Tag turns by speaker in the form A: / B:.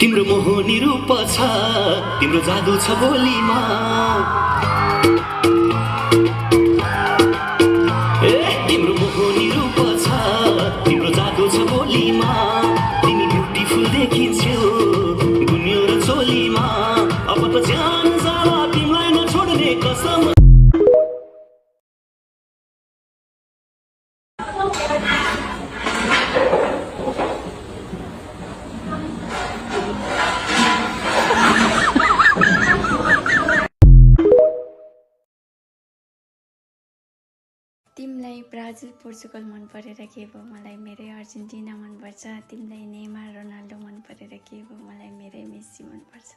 A: तिम्रो मोहनी रूप छ, तिम्रो जादु छ बोलीमा। तिम्रो मोहनी रूप छ, तिम्रो जादु छ बोलीमा। तिमी ब्युटिफुल देखिन्छौ गुन्यो र चोलीमा। अब त जान जाला तिमीलाई नछोड्ने कसम।
B: तिमीलाई ब्राजिल पोर्चुगल मन परेर के भयो मलाई मेरै अर्जेन्टिना मन पर्छ। तिमीलाई नेमार रोनाल्डो मन परेर के भयो मलाई मेरै मेस्सी मन पर्छ।